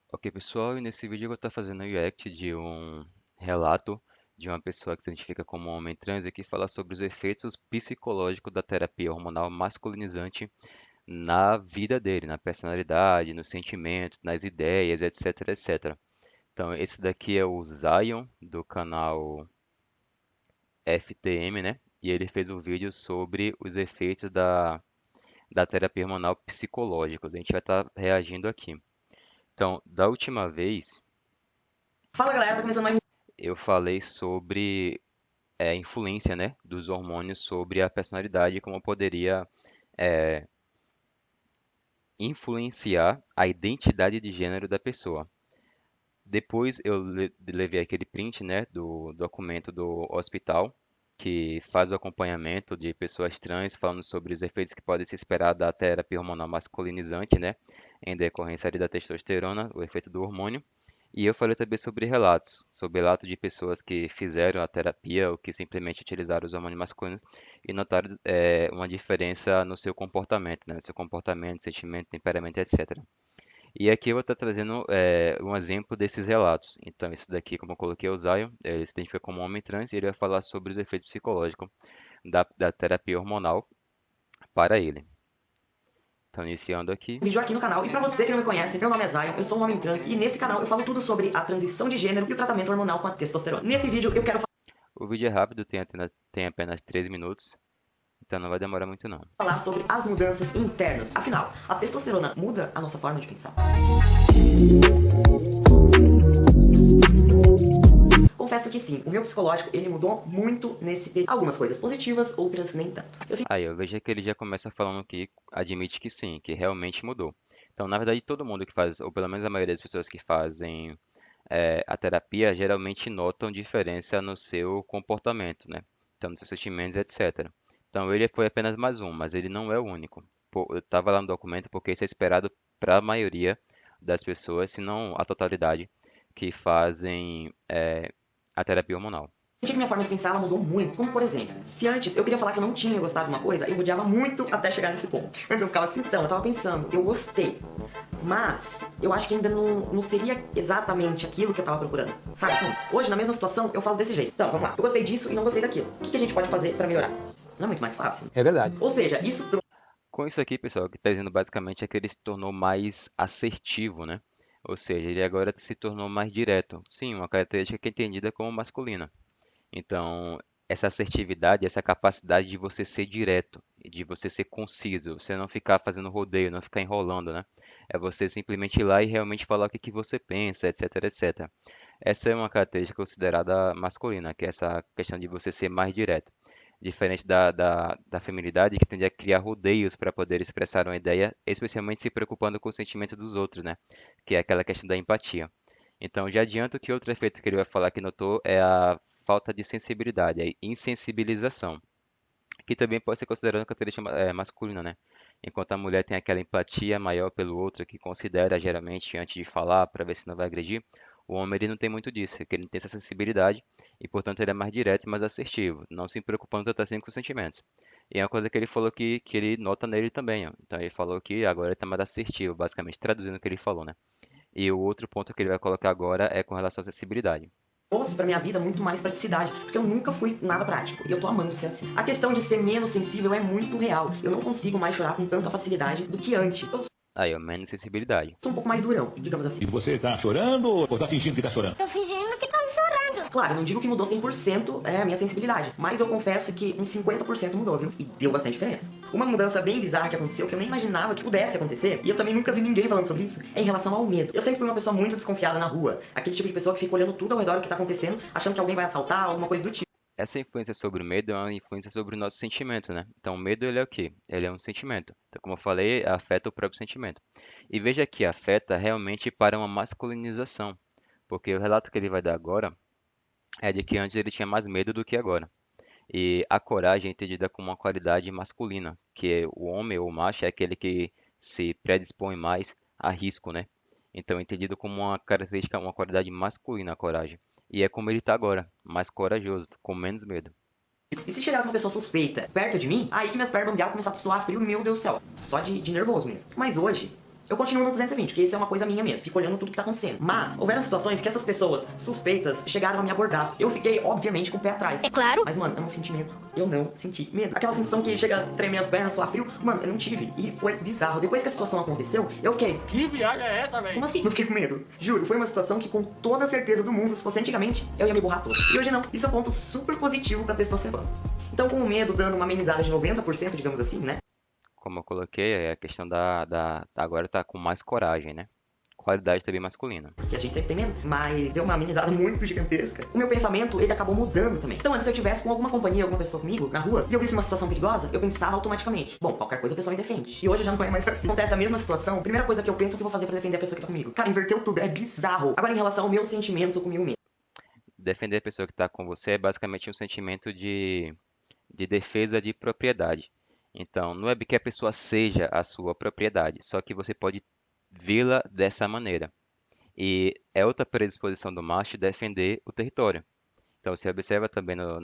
Ok, pessoal, e nesse vídeo eu vou estar fazendo um react de um relato de uma pessoa que se identifica como homem trans e que fala sobre os efeitos psicológicos da terapia hormonal masculinizante na vida dele, na personalidade, nos sentimentos, nas ideias, etc, etc. Então, esse daqui é o Zion, do canal FTM, né? E ele fez um vídeo sobre os efeitos da terapia hormonal psicológicos. A gente vai estar reagindo aqui. Então, da última vez, Fala galera, tá começando mais um. eu falei sobre a influência, né, dos hormônios sobre a personalidade, e como poderia influenciar a identidade de gênero da pessoa. Depois eu levei aquele print, né, do documento do hospital que faz o acompanhamento de pessoas trans, falando sobre os efeitos que podem se esperar da terapia hormonal masculinizante, né, em decorrência ali da testosterona, o efeito do hormônio. E eu falei também sobre relatos de pessoas que fizeram a terapia ou que simplesmente utilizaram os hormônios masculinos e notaram uma diferença no seu comportamento, né? No seu comportamento, sentimento, temperamento, etc. E aqui eu vou estar trazendo um exemplo desses relatos. Então, esse daqui, como eu coloquei, é o Zion, ele se identifica como homem trans e ele vai falar sobre os efeitos psicológicos da terapia hormonal para ele. Então, iniciando aqui. Vídeo aqui no canal. E pra você que não me conhece, meu nome é Zion, eu sou um homem trans e nesse canal eu falo tudo sobre a transição de gênero e o tratamento hormonal com a testosterona. Nesse vídeo eu quero O vídeo é rápido, tem apenas 3 minutos, então não vai demorar muito não. falar sobre as mudanças internas. Afinal, a testosterona muda a nossa forma de pensar. Confesso que sim, o meu psicológico ele mudou muito nesse período. Algumas coisas positivas, outras nem tanto. Aí eu vejo que ele já começa falando que admite que sim, que realmente mudou. Então, na verdade, todo mundo que faz, ou pelo menos a maioria das pessoas que fazem a terapia, geralmente notam diferença no seu comportamento, né? Então, nos seus sentimentos, etc. Então, ele foi apenas mais um, mas ele não é o único. Eu estava lá no documento porque isso é esperado para a maioria das pessoas, se não a totalidade, que fazem a terapia hormonal. Senti que minha forma de pensar ela mudou muito. Como por exemplo, se antes eu queria falar que eu não tinha gostado de uma coisa, eu odiava muito até chegar nesse ponto. Antes eu ficava assim, então, eu tava pensando, eu gostei. Mas eu acho que ainda não seria exatamente aquilo que eu tava procurando. Sabe? Hoje, na mesma situação, eu falo desse jeito. Então, vamos lá. Eu gostei disso e não gostei daquilo. O que a gente pode fazer pra melhorar? Não é muito mais fácil? É verdade. Ou seja, isso Com isso aqui, pessoal, o que está dizendo basicamente é que ele se tornou mais assertivo, né? Ou seja, ele agora se tornou mais direto. Sim, uma característica que é entendida como masculina. Então, essa assertividade, essa capacidade de você ser direto, e de você ser conciso, você não ficar fazendo rodeio, não ficar enrolando, né? É você simplesmente ir lá e realmente falar o que que você pensa, etc, etc. Essa é uma característica considerada masculina, que é essa questão de você ser mais direto. Diferente da feminilidade, que tende a criar rodeios para poder expressar uma ideia, especialmente se preocupando com os sentimentos dos outros, né? Que é aquela questão da empatia. Então, já adianto que outro efeito que ele vai falar que notou é a falta de sensibilidade, a insensibilização, que também pode ser considerada uma característica masculina, né? Enquanto a mulher tem aquela empatia maior pelo outro, que considera geralmente antes de falar para ver se não vai agredir, o homem ele não tem muito disso, que ele não tem essa sensibilidade e, portanto, ele é mais direto e mais assertivo, não se preocupando tanto assim com os sentimentos. E é uma coisa que ele falou que ele nota nele também, ó. Então ele falou que agora ele está mais assertivo, basicamente, traduzindo o que ele falou, né? E o outro ponto que ele vai colocar agora é com relação à acessibilidade. trouxe pra minha vida muito mais praticidade, porque eu nunca fui nada prático, e eu tô amando ser assim. A questão de ser menos sensível é muito real. Eu não consigo mais chorar com tanta facilidade do que antes. Eu Aí, ó, menos sensibilidade. sou um pouco mais durão, digamos assim. E você tá chorando ou tá fingindo que tá chorando? Tô fingindo que tô chorando. Claro, eu não digo que mudou 100% a minha sensibilidade, mas eu confesso que uns 50% mudou, viu? E deu bastante diferença. Uma mudança bem bizarra que aconteceu, que eu nem imaginava que pudesse acontecer, e eu também nunca vi ninguém falando sobre isso, é em relação ao medo. Eu sempre fui uma pessoa muito desconfiada na rua, aquele tipo de pessoa que fica olhando tudo ao redor do que tá acontecendo, achando que alguém vai assaltar, alguma coisa do tipo. Essa influência sobre o medo é uma influência sobre o nosso sentimento, né? Então, o medo ele é o quê? Ele é um sentimento. Então, como eu falei, afeta o próprio sentimento. E veja que afeta realmente para uma masculinização, porque o relato que ele vai dar agora é de que antes ele tinha mais medo do que agora. E a coragem é entendida como uma qualidade masculina, que o homem ou o macho é aquele que se predispõe mais a risco, né? Então, é entendido como uma característica, uma qualidade masculina a coragem. E é como ele está agora, mais corajoso, com menos medo. E se chegasse uma pessoa suspeita perto de mim, aí que minhas pernas bambeavam começavam a suar frio, meu Deus do céu. Só de nervoso mesmo. Mas hoje, Eu continuo no 220, porque isso é uma coisa minha mesmo, fico olhando tudo que tá acontecendo. Mas, houveram situações que essas pessoas suspeitas chegaram a me abordar. Eu fiquei, obviamente, com o pé atrás. É claro. Mas, mano, eu não senti medo. Eu não senti medo. Aquela sensação que chega a tremer as pernas, suar frio, mano, eu não tive. E foi bizarro. Depois que a situação aconteceu, eu fiquei... Que viagem é essa, velho? Como assim? Não fiquei com medo. Juro, foi uma situação que com toda a certeza do mundo, se fosse antigamente, eu ia me borrar todo. E hoje não. Isso é um ponto super positivo pra testosterona. Então, com o medo dando uma amenizada de 90%, digamos assim, né? Como eu coloquei, é a questão agora tá com mais coragem, né? Qualidade também masculina. Que a gente sempre tem medo, mas deu uma amenizada muito gigantesca. O meu pensamento, ele acabou mudando também. Então, antes, se eu tivesse com alguma companhia, alguma pessoa comigo, na rua, e eu visse uma situação perigosa, eu pensava automaticamente, bom, qualquer coisa a pessoa me defende. E hoje já não é mais assim. Acontece a mesma situação, a primeira coisa que eu penso é o que eu vou fazer pra defender a pessoa que tá comigo. Cara, inverteu tudo, é bizarro. Agora, em relação ao meu sentimento comigo mesmo. Defender a pessoa que está com você é basicamente um sentimento de defesa de propriedade. Então, não é que a pessoa seja a sua propriedade, só que você pode vê-la dessa maneira. E é outra predisposição do macho defender o território. Então, você observa também no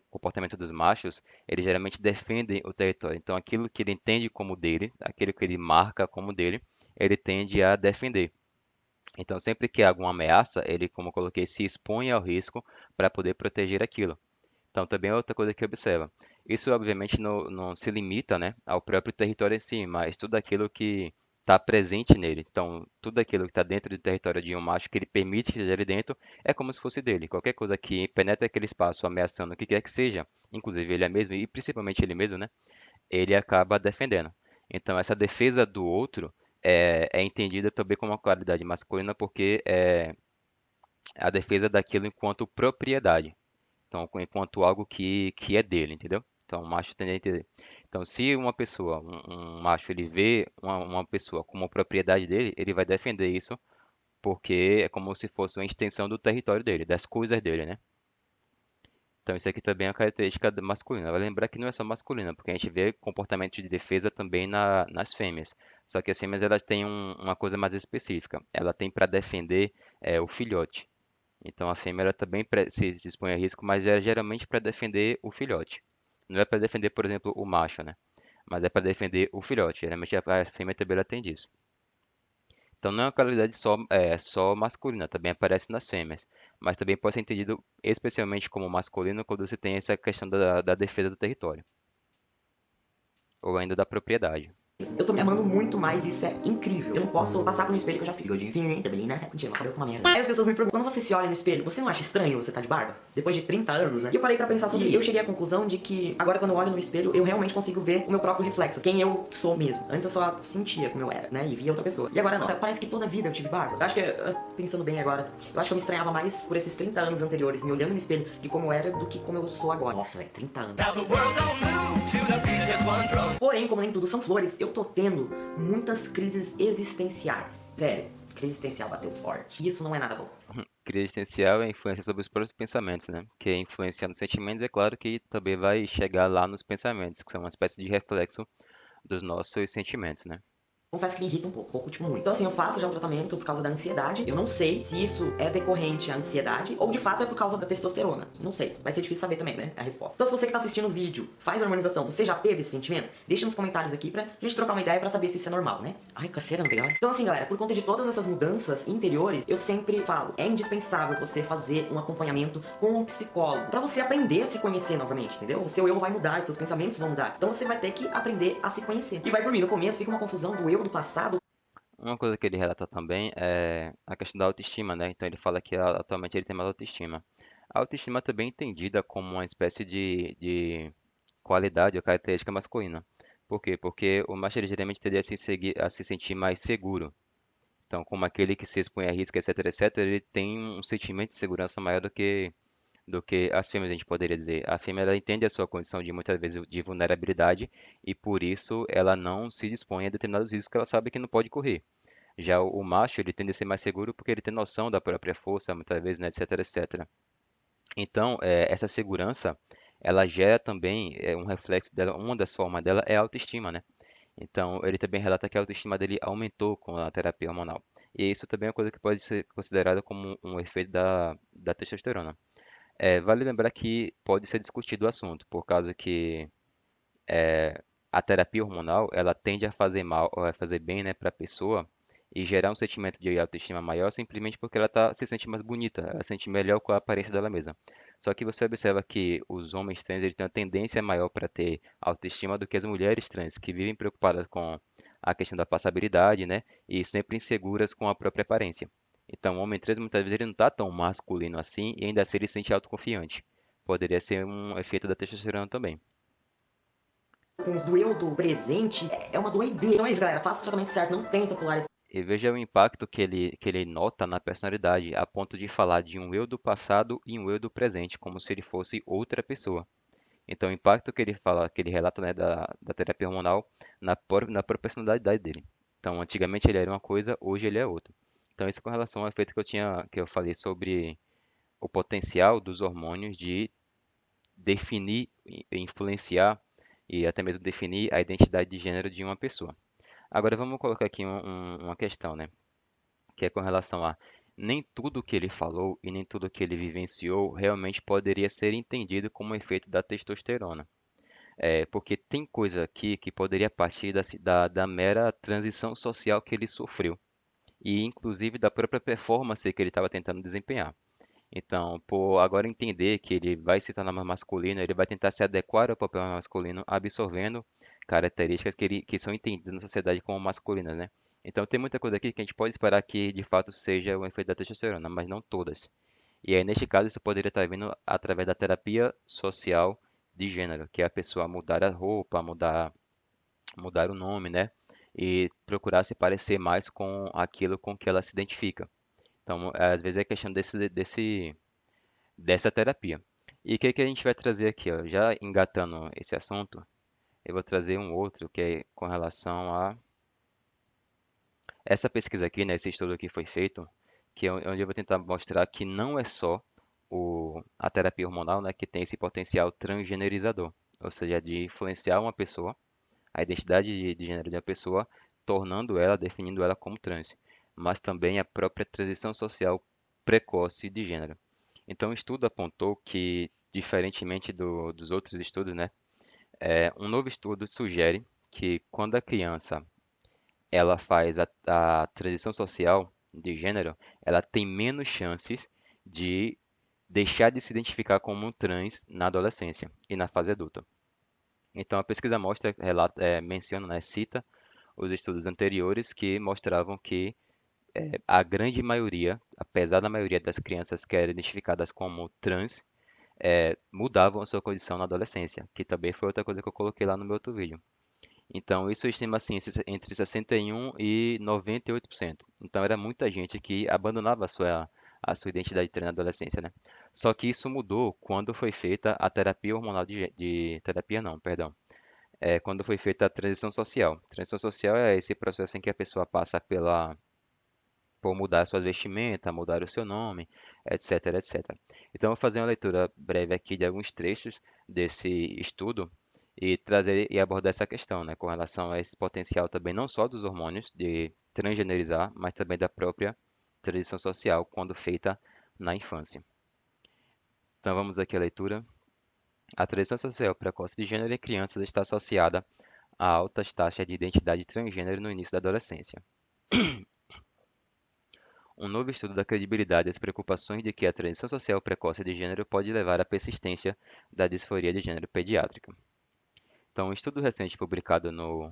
comportamento dos machos, eles geralmente defendem o território. Então, aquilo que ele entende como dele, aquilo que ele marca como dele, ele tende a defender. Então, sempre que há alguma ameaça, ele, como eu coloquei, se expõe ao risco para poder proteger aquilo. Então, também é outra coisa que observa. Isso, obviamente, não se limita, né, ao próprio território em si, mas tudo aquilo que está presente nele. Então, tudo aquilo que está dentro do território de um macho que ele permite que esteja ali dentro é como se fosse dele. Qualquer coisa que penetre aquele espaço ameaçando o que quer que seja, inclusive ele mesmo e principalmente ele mesmo, né, ele acaba defendendo. Então, essa defesa do outro é entendida também como uma qualidade masculina porque é a defesa daquilo enquanto propriedade. Então, enquanto algo que é dele, entendeu? Então, o macho tende a entender. Então, se uma pessoa, um macho, ele vê uma pessoa como propriedade dele, ele vai defender isso porque é como se fosse uma extensão do território dele, das coisas dele, né? Então, isso aqui também é uma característica masculina. Vai lembrar que não é só masculina, porque a gente vê comportamento de defesa também nas fêmeas. Só que as fêmeas elas têm uma coisa mais específica. Ela tem para defender o filhote. Então a fêmea ela também se expõe a risco, mas é geralmente para defender o filhote. Não é para defender, por exemplo, o macho, né? Mas é para defender o filhote. Geralmente a fêmea também ela tem disso. Então não é uma qualidade só masculina, também aparece nas fêmeas. Mas também pode ser entendido especialmente como masculino quando você tem essa questão da defesa do território. Ou ainda da propriedade. Eu tô me amando muito mais, isso é incrível. Eu não posso passar por um espelho que eu já fiz. Bigodinho fininho, também, né? Mentira, meu cabelo tá uma merda. Aí as pessoas me perguntam, quando você se olha no espelho, você não acha estranho você tá de barba? Depois de 30 anos, né? E eu parei pra pensar sobre isso. Eu cheguei à conclusão de que agora quando eu olho no espelho, eu realmente consigo ver o meu próprio reflexo. Quem eu sou mesmo. Antes eu só sentia como eu era, né? E via outra pessoa. E agora não. Parece que toda a vida eu tive barba. Eu acho que, pensando bem agora, eu acho que eu me estranhava mais por esses 30 anos anteriores, me olhando no espelho de como eu era do que como eu sou agora. Nossa, velho, 30 anos. Porém, como nem tudo são flores, eu tô tendo muitas crises existenciais. Sério, crise existencial bateu forte. E isso não é nada bom. Crise existencial é influência sobre os próprios pensamentos, né? Que influencia nos sentimentos, é claro que também vai chegar lá nos pensamentos, que são uma espécie de reflexo dos nossos sentimentos, né? Confesso que me irrita um pouco, tipo muito. Então assim, eu faço já um tratamento por causa da ansiedade. Eu não sei se isso é decorrente à ansiedade ou de fato é por causa da testosterona. Não sei. Vai ser difícil saber também, né? A resposta. Então se você que tá assistindo o vídeo faz hormonização, você já teve esse sentimento? Deixa nos comentários aqui pra gente trocar uma ideia pra saber se isso é normal, né? Ai, cacheira, não tem hora. Então assim, galera, por conta de todas essas mudanças interiores, eu sempre falo, é indispensável você fazer um acompanhamento com um psicólogo pra você aprender a se conhecer novamente, entendeu? O seu eu vai mudar, seus pensamentos vão mudar. Então você vai ter que aprender a se conhecer. E vai por mim, no começo fica uma confusão do eu do passado. Uma coisa que ele relata também é a questão da autoestima, né? Então ele fala que atualmente ele tem mais autoestima. A autoestima também é entendida como uma espécie de qualidade ou característica masculina. Por quê? Porque o macho ele geralmente tende a se sentir mais seguro. Então, como aquele que se expõe a risco, etc, etc, ele tem um sentimento de segurança maior do que as fêmeas, a gente poderia dizer. A fêmea ela entende a sua condição de muitas vezes de vulnerabilidade e por isso ela não se dispõe a determinados riscos que ela sabe que não pode correr. Já o macho, ele tende a ser mais seguro porque ele tem noção da própria força, muitas vezes, né, etc, etc. Então, essa segurança, ela gera também um reflexo dela, uma das formas dela é a autoestima, né? Então, ele também relata que a autoestima dele aumentou com a terapia hormonal. E isso também é uma coisa que pode ser considerada como um efeito da testosterona. Vale lembrar que pode ser discutido o assunto, por causa que a terapia hormonal, ela tende a fazer mal, ou a fazer bem, né, para a pessoa, e gerar um sentimento de autoestima maior simplesmente porque ela se sente mais bonita, ela se sente melhor com a aparência dela mesma. Só que você observa que os homens trans eles têm uma tendência maior para ter autoestima do que as mulheres trans, que vivem preocupadas com a questão da passabilidade, né? E sempre inseguras com a própria aparência. Então, o homem trans muitas vezes ele não está tão masculino assim e ainda assim ele se sente autoconfiante. Poderia ser um efeito da testosterona também. Com o do eu do presente, é uma doideira. Então é isso, galera. Faça o tratamento certo, não tenta pular. E veja o impacto que ele nota na personalidade, a ponto de falar de um eu do passado e um eu do presente, como se ele fosse outra pessoa. Então, o impacto que ele fala, que ele relata, né, da terapia hormonal na própria personalidade dele. Então, antigamente ele era uma coisa, hoje ele é outra. Então, isso com relação ao efeito que eu falei sobre o potencial dos hormônios de definir, influenciar e até mesmo definir a identidade de gênero de uma pessoa. Agora vamos colocar aqui uma questão, né? Que é com relação a nem tudo que ele falou e nem tudo que ele vivenciou realmente poderia ser entendido como efeito da testosterona. Porque tem coisa aqui que poderia partir da mera transição social que ele sofreu e inclusive da própria performance que ele estava tentando desempenhar. Então, por agora entender que ele vai se tornar mais masculino, ele vai tentar se adequar ao papel masculino, absorvendo características que são entendidas na sociedade como masculinas, né? Então, tem muita coisa aqui que a gente pode esperar que de fato seja o efeito da testosterona, mas não todas. E aí, neste caso, isso poderia estar vindo através da terapia social de gênero, que é a pessoa mudar a roupa, mudar o nome, né? E procurar se parecer mais com aquilo com que ela se identifica. Então, às vezes é questão dessa terapia. E o que a gente vai trazer aqui, ó? Já engatando esse assunto, eu vou trazer um outro que é com relação a essa pesquisa aqui, né? Esse estudo que foi feito, que é onde eu vou tentar mostrar que não é só a terapia hormonal, né, que tem esse potencial transgenerizador, ou seja, de influenciar uma pessoa, a identidade de gênero de uma pessoa, tornando ela, definindo ela como trans, mas também a própria transição social precoce de gênero. Então, o estudo apontou que, diferentemente dos outros estudos, né, um novo estudo sugere que quando a criança ela faz a transição social de gênero, ela tem menos chances de deixar de se identificar como um trans na adolescência e na fase adulta. Então, a pesquisa mostra, menciona, né, cita os estudos anteriores que mostravam que a grande maioria, apesar da maioria das crianças que eram identificadas como trans, mudavam a sua condição na adolescência, que também foi outra coisa que eu coloquei lá no meu outro vídeo. Então, isso estima assim entre 61 e 98%. Então, era muita gente que abandonava a sua identidade trans na adolescência, né? Só que isso mudou quando foi feita a terapia hormonal terapia não, perdão. Quando foi feita a transição social. Transição social é esse processo em que a pessoa passa por mudar sua vestimenta, mudar o seu nome, etc, etc. Então, eu vou fazer uma leitura breve aqui de alguns trechos desse estudo e trazer e abordar essa questão, né, com relação a esse potencial também não só dos hormônios de transgenerizar, mas também da própria transição social quando feita na infância. Então, vamos aqui à leitura. A transição social precoce de gênero em crianças está associada a altas taxas de identidade transgênero no início da adolescência. Um novo estudo da credibilidade e as preocupações de que a transição social precoce de gênero pode levar à persistência da disforia de gênero pediátrica. Então, um estudo recente publicado no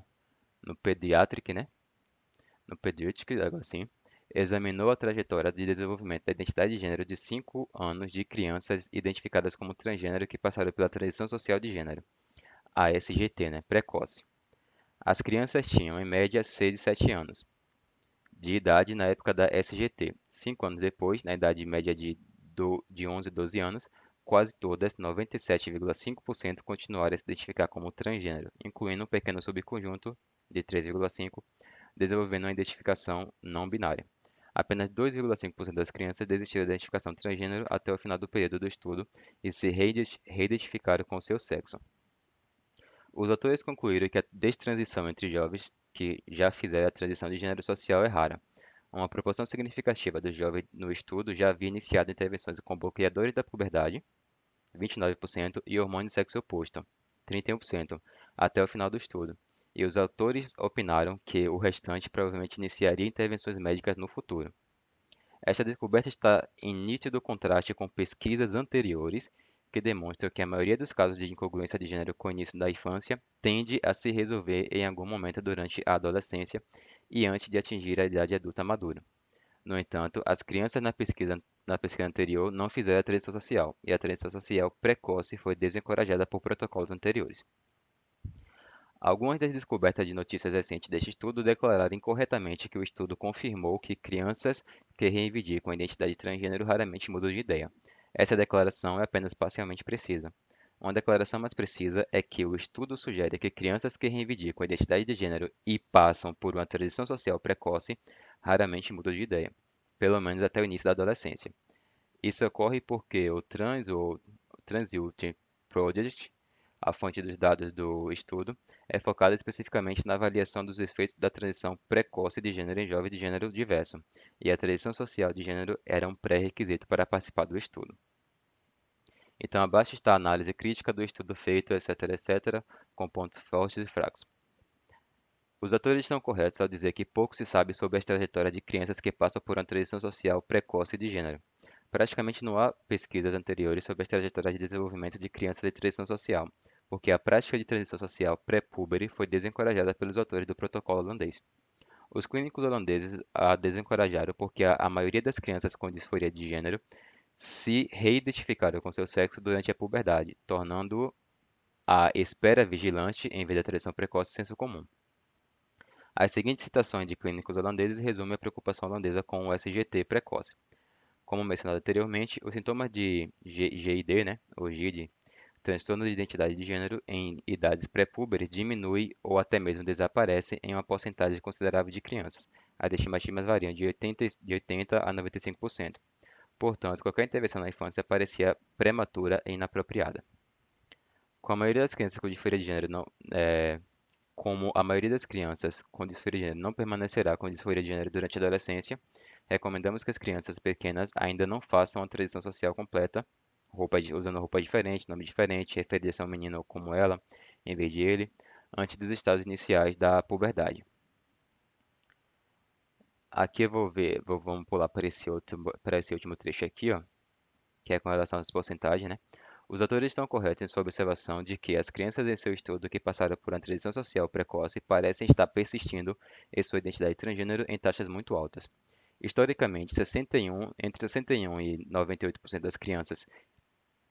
Pediatric, né? No Pediatric, agora sim, examinou a trajetória de desenvolvimento da identidade de gênero de 5 anos de crianças identificadas como transgênero que passaram pela transição social de gênero, a SGT, né? Precoce. As crianças tinham, em média, 6 e 7 anos de idade na época da SGT. 5 anos depois, na idade média de 11 e 12 anos, quase todas, 97,5%, continuaram a se identificar como transgênero, incluindo um pequeno subconjunto de 3,5%, desenvolvendo uma identificação não binária. Apenas 2,5% das crianças desistiram da identificação transgênero até o final do período do estudo e se reidentificaram com seu sexo. Os autores concluíram que a destransição entre jovens que já fizeram a transição de gênero social é rara. Uma proporção significativa dos jovens no estudo já havia iniciado intervenções com bloqueadores da puberdade, 29%, e hormônio de sexo oposto, 31%, até o final do estudo. e os autores opinaram que o restante provavelmente iniciaria intervenções médicas no futuro. Esta descoberta está em nítido contraste com pesquisas anteriores que demonstram que a maioria dos casos de incongruência de gênero com o início da infância tende a se resolver em algum momento durante a adolescência e antes de atingir a idade adulta madura. No entanto, as crianças na pesquisa anterior não fizeram a transição social, e a transição social precoce foi desencorajada por protocolos anteriores. Algumas das descobertas de notícias recentes deste estudo declararam incorretamente que o estudo confirmou que crianças que reivindicam a identidade transgênero raramente mudam de ideia. Essa declaração é apenas parcialmente precisa. Uma declaração mais precisa é que o estudo sugere que crianças que reivindicam a identidade de gênero e passam por uma transição social precoce raramente mudam de ideia, pelo menos até o início da adolescência. Isso ocorre porque o Trans ou Transition Project, a fonte dos dados do estudo, é focada especificamente na avaliação dos efeitos da transição precoce de gênero em jovens de gênero diverso, e a transição social de gênero era um pré-requisito para participar do estudo. Então, abaixo está a análise crítica do estudo feito, etc., etc., com pontos fortes e fracos. Os autores estão corretos ao dizer que pouco se sabe sobre as trajetórias de crianças que passam por uma transição social precoce de gênero. Praticamente não há pesquisas anteriores sobre as trajetórias de desenvolvimento de crianças em transição social, porque a prática de transição social pré-púbere foi desencorajada pelos autores do protocolo holandês. Os clínicos holandeses a desencorajaram porque a maioria das crianças com disforia de gênero se reidentificaram com seu sexo durante a puberdade, tornando a espera vigilante em vez da transição precoce senso comum. As seguintes citações de clínicos holandeses resumem a preocupação holandesa com o SGT precoce. Como mencionado anteriormente, os sintomas de GID, né, ou GID, transtorno de identidade de gênero em idades pré-púberes diminui ou até mesmo desaparece em uma porcentagem considerável de crianças. As estimativas variam de 80 a 95%. Portanto, qualquer intervenção na infância parecia prematura e inapropriada. Com a maioria das crianças com disforia de gênero não, Como a maioria das crianças com disforia de gênero não permanecerá com disforia de gênero durante a adolescência, recomendamos que as crianças pequenas ainda não façam a transição social completa, usando roupa diferente, nome diferente, referir-se a um menino como ela, em vez de ele, antes dos estágios iniciais da puberdade. Aqui eu vamos pular para esse último trecho aqui, ó, que é com relação às porcentagens, né? Os autores estão corretos em sua observação de que as crianças em seu estudo que passaram por uma transição social precoce parecem estar persistindo em sua identidade transgênero em taxas muito altas. Historicamente, entre 61 e 98% das crianças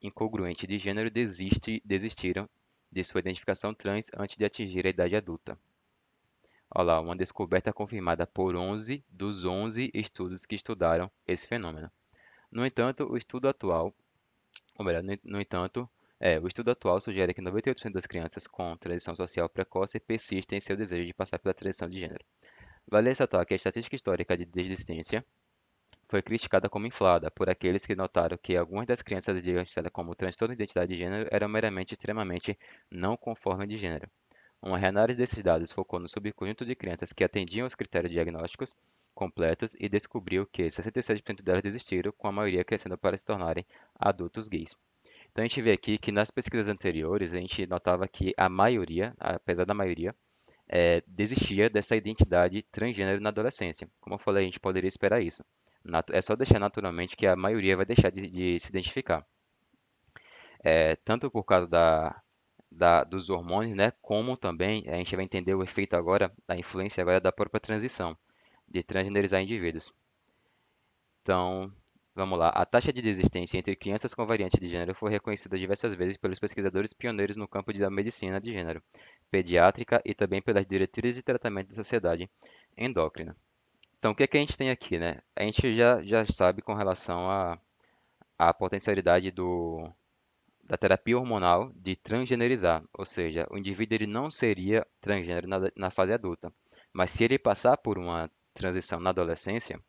incongruentes de gênero desistiram de sua identificação trans antes de atingir a idade adulta. Olha lá, uma descoberta confirmada por 11 dos 11 estudos que estudaram esse fenômeno. No entanto, o estudo atual o estudo atual sugere que 98% das crianças com transição social precoce persistem em seu desejo de passar pela transição de gênero. Vale ressaltar que a estatística histórica de desistência foi criticada como inflada por aqueles que notaram que algumas das crianças diagnosticadas como transtorno de identidade de gênero eram meramente extremamente não conformes de gênero. Uma reanálise desses dados focou no subconjunto de crianças que atendiam aos critérios diagnósticos completos e descobriu que 67% delas desistiram, com a maioria crescendo para se tornarem adultos gays. Então a gente vê aqui que nas pesquisas anteriores a gente notava que a maioria, apesar da maioria, desistia dessa identidade transgênero na adolescência. Como eu falei, a gente poderia esperar isso. É só deixar naturalmente que a maioria vai deixar de se identificar. Tanto por causa dos hormônios, né, como também a gente vai entender o efeito agora, a influência agora da própria transição, de transgenerizar indivíduos. Então, vamos lá. A taxa de desistência entre crianças com variante de gênero foi reconhecida diversas vezes pelos pesquisadores pioneiros no campo da medicina de gênero, pediátrica e também pelas diretrizes de tratamento da sociedade endócrina. Então, o que é que a gente tem aqui, né? A gente já sabe com relação à potencialidade da terapia hormonal de transgenerizar, ou seja, o indivíduo ele não seria transgênero na fase adulta, mas se ele passar por uma transição na adolescência,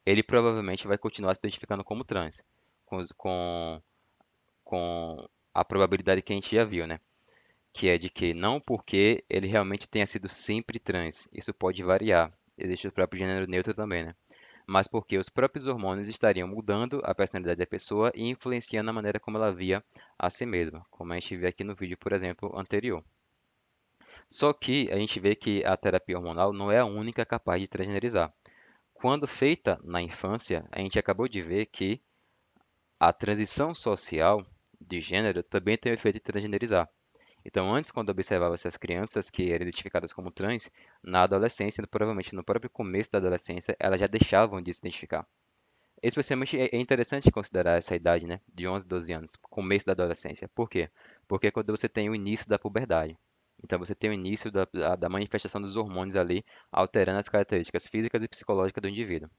ele provavelmente vai continuar se identificando como trans, com, com a probabilidade que a gente já viu, né? Que é de que não porque ele realmente tenha sido sempre trans, isso pode variar, existe o próprio gênero neutro também, né? Mas porque os próprios hormônios estariam mudando a personalidade da pessoa e influenciando a maneira como ela via a si mesma, como a gente vê aqui no vídeo, por exemplo, anterior. Só que a gente vê que a terapia hormonal não é a única capaz de transgenerizar. Quando feita na infância, a gente acabou de ver que a transição social de gênero também tem o efeito de transgenerizar. Então, antes, quando observava essas crianças que eram identificadas como trans, na adolescência, provavelmente no próprio começo da adolescência, elas já deixavam de se identificar. Especialmente é interessante considerar essa idade, né, de 11, 12 anos, começo da adolescência. Por quê? Porque é quando você tem o início da puberdade. Então você tem o início da manifestação dos hormônios ali, alterando as características físicas e psicológicas do indivíduo.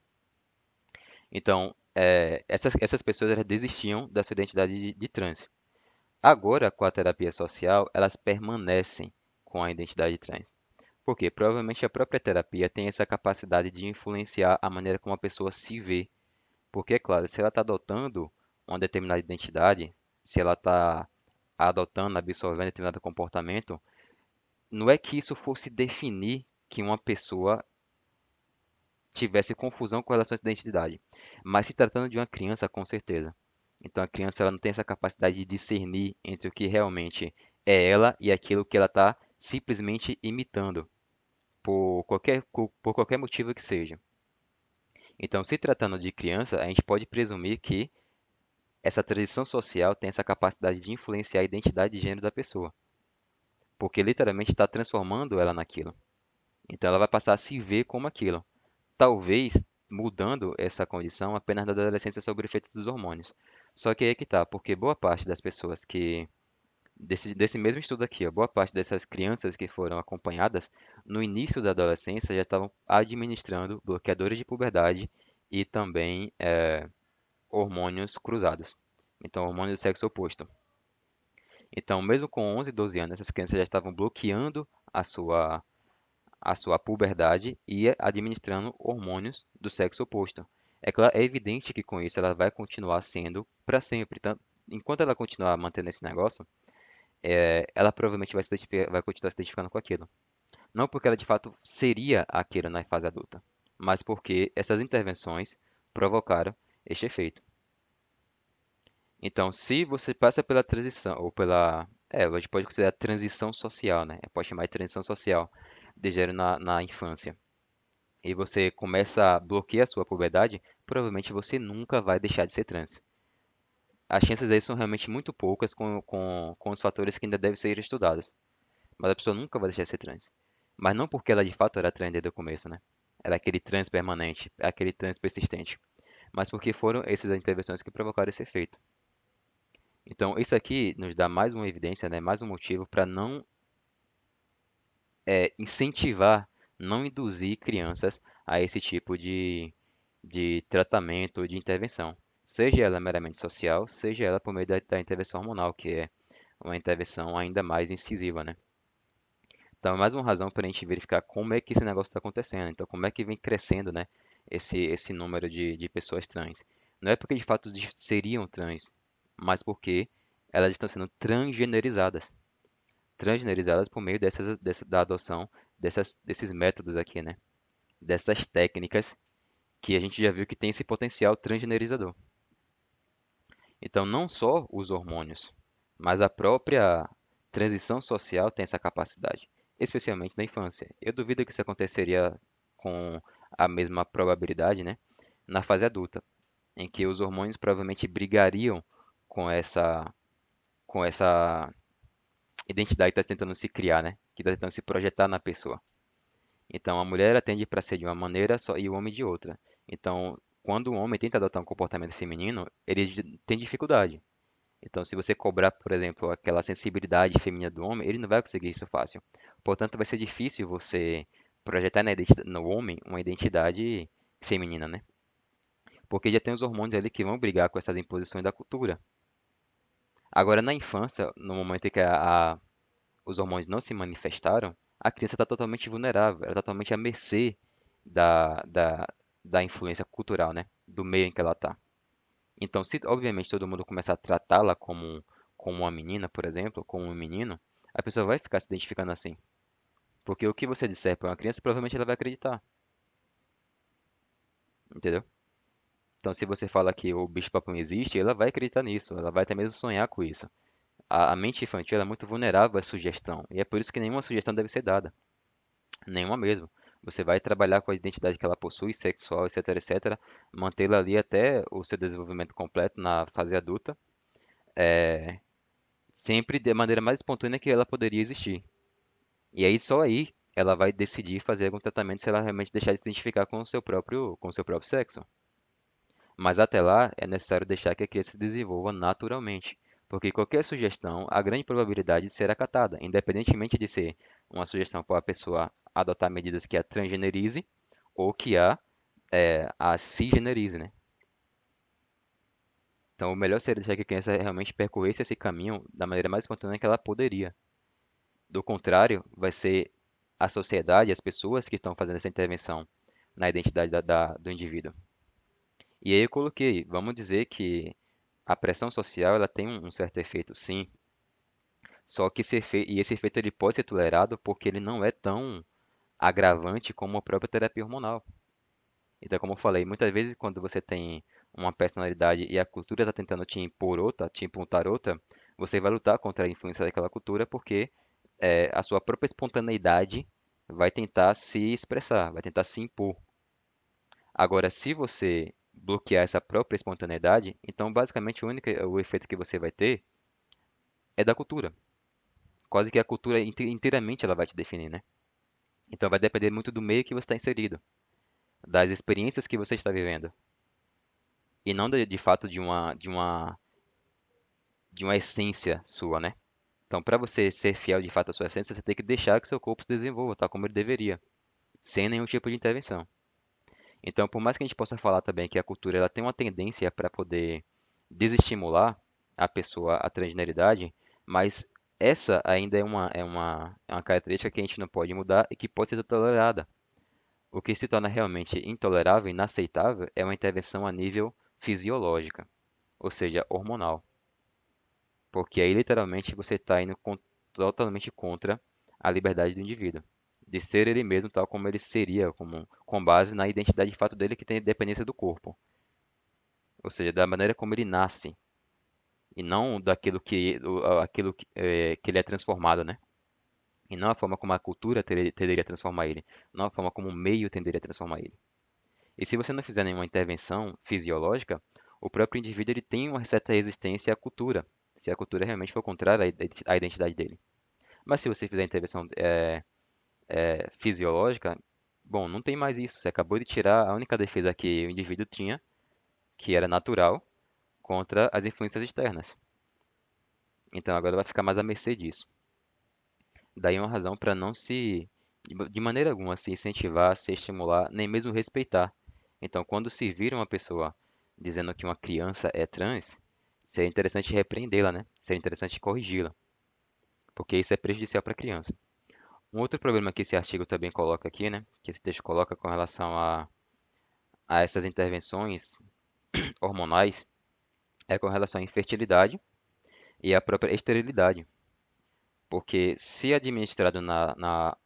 Então, essas pessoas elas desistiam da sua identidade de trans. Agora, com a terapia social, elas permanecem com a identidade trans. Por quê? Provavelmente a própria terapia tem essa capacidade de influenciar a maneira como a pessoa se vê. Porque, é claro, se ela está adotando uma determinada identidade, se ela está adotando, absorvendo determinado comportamento, não é que isso fosse definir que uma pessoa tivesse confusão com relação a essa identidade. Mas se tratando de uma criança, com certeza. Então a criança ela não tem essa capacidade de discernir entre o que realmente é ela e aquilo que ela está simplesmente imitando, por qualquer motivo que seja. Então, se tratando de criança, a gente pode presumir que essa transição social tem essa capacidade de influenciar a identidade de gênero da pessoa, porque literalmente está transformando ela naquilo. Então, ela vai passar a se ver como aquilo. Talvez mudando essa condição apenas na adolescência sob efeitos dos hormônios. Só que aí é que tá, porque boa parte das pessoas que desse mesmo estudo aqui, ó, boa parte dessas crianças que foram acompanhadas no início da adolescência já estavam administrando bloqueadores de puberdade e também hormônios cruzados. Então, hormônios do sexo oposto. Então, mesmo com 11, 12 anos, essas crianças já estavam bloqueando a sua puberdade e administrando hormônios do sexo oposto. É claro, é evidente que com isso ela vai continuar sendo para sempre. Então, enquanto ela continuar mantendo esse negócio, ela provavelmente vai continuar se identificando com aquilo. Não porque ela de fato seria aquilo na fase adulta, mas porque essas intervenções provocaram este efeito. Então, se você passa pela transição, ou pela. A gente pode considerar transição social, né? Pode chamar de transição social de gênero na infância. E você começa a bloquear a sua puberdade, provavelmente você nunca vai deixar de ser trans. As chances aí são realmente muito poucas com os fatores que ainda devem ser estudados. Mas a pessoa nunca vai deixar de ser trans. Mas não porque ela de fato era trans desde o começo, né? Era aquele trans permanente, aquele trans persistente. Mas porque foram essas intervenções que provocaram esse efeito. Então, isso aqui nos dá mais uma evidência, né? Mais um motivo para não incentivar, não induzir crianças a esse tipo de tratamento, de intervenção. Seja ela meramente social, seja ela por meio da intervenção hormonal, que é uma intervenção ainda mais incisiva, né? Então, é mais uma razão para a gente verificar como é que esse negócio está acontecendo. Então, como é que vem crescendo, né, esse número de pessoas trans. Não é porque de fato seriam trans, mas porque elas estão sendo transgenerizadas. Transgenerizadas por meio da adoção desses métodos aqui, né? Dessas técnicas que a gente já viu que tem esse potencial transgenerizador. Então, não só os hormônios, mas a própria transição social tem essa capacidade, especialmente na infância. Eu duvido que isso aconteceria com a mesma probabilidade, né, na fase adulta, em que os hormônios provavelmente brigariam com essa identidade que está tentando se criar, né, que está tentando se projetar na pessoa. Então, a mulher ela tende para ser de uma maneira só e o homem de outra. Então, quando o homem tenta adotar um comportamento feminino, ele tem dificuldade. Então, se você cobrar, por exemplo, aquela sensibilidade feminina do homem, ele não vai conseguir isso fácil. Portanto, vai ser difícil você projetar no homem uma identidade feminina, né? Porque já tem os hormônios ali que vão brigar com essas imposições da cultura. Agora, na infância, no momento em que os hormônios não se manifestaram, a criança está totalmente vulnerável, ela está totalmente à mercê da, da, da influência cultural, né? Do meio em que ela está. Então, se obviamente todo mundo começar a tratá-la como uma menina, por exemplo, como um menino, a pessoa vai ficar se identificando assim. Porque o que você disser para uma criança, provavelmente ela vai acreditar. Entendeu? Então, se você fala que o bicho-papão existe, ela vai acreditar nisso, ela vai até mesmo sonhar com isso. A mente infantil ela é muito vulnerável à sugestão, e é por isso que nenhuma sugestão deve ser dada, nenhuma mesmo. Você vai trabalhar com a identidade que ela possui, sexual, etc, etc, mantê-la ali até o seu desenvolvimento completo na fase adulta, é, sempre de maneira mais espontânea que ela poderia existir. E aí só aí ela vai decidir fazer algum tratamento se ela realmente deixar de se identificar com o seu próprio sexo. Mas até lá é necessário deixar que a criança se desenvolva naturalmente, porque qualquer sugestão, a grande probabilidade de ser acatada, independentemente de ser uma sugestão para a pessoa adotar medidas que a transgenerize ou que a cisgenerize, né? Então o melhor seria deixar que a criança realmente percorresse esse caminho da maneira mais espontânea que ela poderia. Do contrário, vai ser a sociedade, as pessoas que estão fazendo essa intervenção na identidade do indivíduo. E aí eu coloquei, vamos dizer que a pressão social ela tem um certo efeito, sim. Só que esse efeito ele pode ser tolerado porque ele não é tão agravante como a própria terapia hormonal. Então, como eu falei, muitas vezes quando você tem uma personalidade e a cultura está tentando te impor outra, te imputar outra, você vai lutar contra a influência daquela cultura porque a sua própria espontaneidade vai tentar se expressar, vai tentar se impor. Agora, se você bloquear essa própria espontaneidade, então basicamente o efeito que você vai ter é da cultura. Quase que a cultura inteiramente ela vai te definir, né? Então vai depender muito do meio que você está inserido, das experiências que você está vivendo, e não de fato de uma essência sua, né? Então, para você ser fiel de fato à sua essência, você tem que deixar que seu corpo se desenvolva, tal como ele deveria, sem nenhum tipo de intervenção. Então, por mais que a gente possa falar também que a cultura ela tem uma tendência para poder desestimular a pessoa à transgeneridade, mas essa ainda é uma característica que a gente não pode mudar e que pode ser tolerada. O que se torna realmente intolerável e inaceitável é uma intervenção a nível fisiológica, ou seja, hormonal. Porque aí literalmente você está indo totalmente contra a liberdade do indivíduo, de ser ele mesmo tal como ele seria, com base na identidade de fato dele que tem dependência do corpo, ou seja, da maneira como ele nasce e não daquilo que ele é transformado, né? E não a forma como a cultura tenderia a transformar ele, não a forma como o meio tenderia a transformar ele. E se você não fizer nenhuma intervenção fisiológica, o próprio indivíduo ele tem uma certa resistência à cultura, se a cultura realmente for contrária à identidade dele. Mas se você fizer intervenção fisiológica, bom, não tem mais isso. Você acabou de tirar a única defesa que o indivíduo tinha, que era natural, contra as influências externas. Então agora vai ficar mais à mercê disso. Daí uma razão para não de maneira alguma, se incentivar, se estimular, nem mesmo respeitar. Então, quando se vira uma pessoa dizendo que uma criança é trans, seria interessante repreendê-la, né? Seria interessante corrigi-la, porque isso é prejudicial para a criança. Um outro problema que esse artigo também coloca aqui, né? Que esse texto coloca com relação a essas intervenções hormonais, é com relação à infertilidade e à própria esterilidade. Porque se administrado na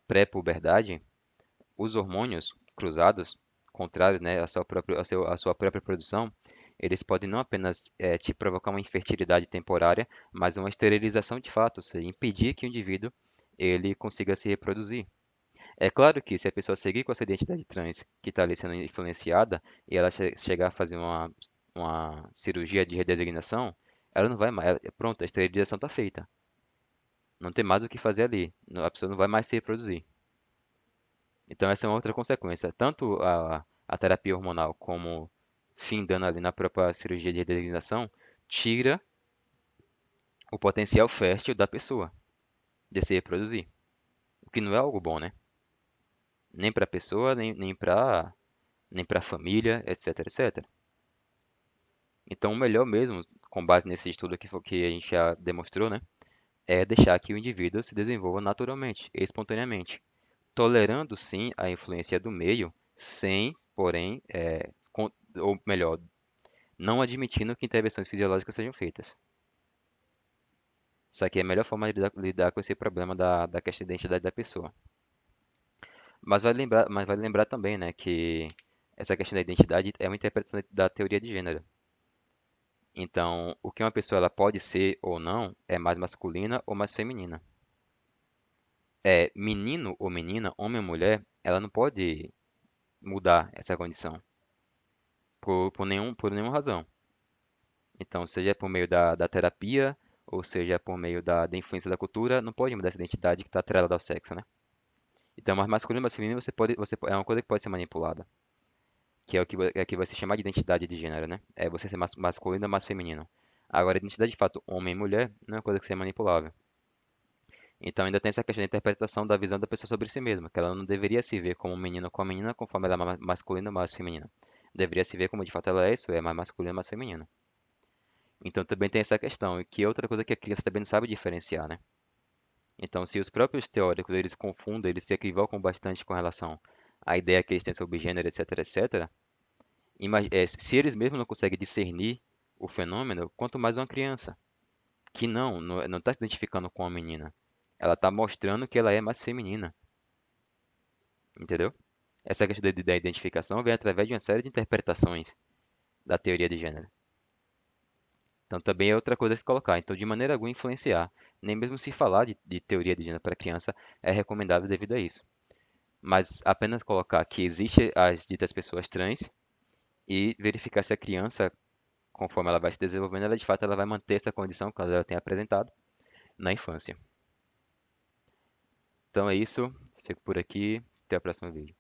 pré-puberdade, os hormônios cruzados, contrários, né, à sua própria produção, eles podem não apenas te provocar uma infertilidade temporária, mas uma esterilização de fato, ou seja, impedir que o indivíduo ele consiga se reproduzir. É claro que se a pessoa seguir com a sua identidade trans, que está ali sendo influenciada, e ela chegar a fazer uma cirurgia de redesignação, ela não vai mais. Pronto, a esterilização está feita. Não tem mais o que fazer ali. A pessoa não vai mais se reproduzir. Então essa é uma outra consequência. Tanto a terapia hormonal como findando ali na própria cirurgia de redesignação, tira o potencial fértil da pessoa de se reproduzir. O que não é algo bom, né? Nem para a pessoa, nem para a família, etc, etc. Então o melhor mesmo, com base nesse estudo que a gente já demonstrou, né, é deixar que o indivíduo se desenvolva naturalmente, espontaneamente, tolerando sim a influência do meio, sem, porém, ou melhor, não admitindo que intervenções fisiológicas sejam feitas. Isso aqui é a melhor forma de lidar com esse problema da questão da identidade da pessoa. Mas vale lembrar também, né, que essa questão da identidade é uma interpretação da teoria de gênero. Então, o que uma pessoa ela pode ser ou não é mais masculina ou mais feminina. É menino ou menina, homem ou mulher, ela não pode mudar essa condição por nenhuma razão. Então, seja por meio da terapia, ou seja por meio da influência da cultura, não pode mudar essa identidade que está atrelada ao sexo, né? Então, mas masculino e mais feminino é uma coisa que pode ser manipulada, que é o que vai se chamar de identidade de gênero, né? É você ser masculino ou mais feminino. Agora, a identidade de fato homem e mulher não é uma coisa que seja manipulável. Então, ainda tem essa questão da interpretação da visão da pessoa sobre si mesma, que ela não deveria se ver como um menino ou como uma menina conforme ela é mais masculina ou mais feminina. Deveria se ver como de fato ela é, isso é mais masculina ou mais feminina. Então, também tem essa questão, e que é outra coisa que a criança também não sabe diferenciar, né? Então, se os próprios teóricos eles confundem, eles se equivocam bastante com relação à ideia que eles têm sobre gênero, etc, etc, se eles mesmos não conseguem discernir o fenômeno, quanto mais uma criança, que não está se identificando com a menina. Ela está mostrando que ela é mais feminina, entendeu? Essa questão da identificação vem através de uma série de interpretações da teoria de gênero. Então também é outra coisa a se colocar. Então, de maneira alguma, influenciar. Nem mesmo se falar de teoria de gênero para criança é recomendável devido a isso. Mas apenas colocar que existe as ditas pessoas trans e verificar se a criança, conforme ela vai se desenvolvendo, ela de fato ela vai manter essa condição, caso ela tenha apresentado, na infância. Então é isso. Fico por aqui. Até o próximo vídeo.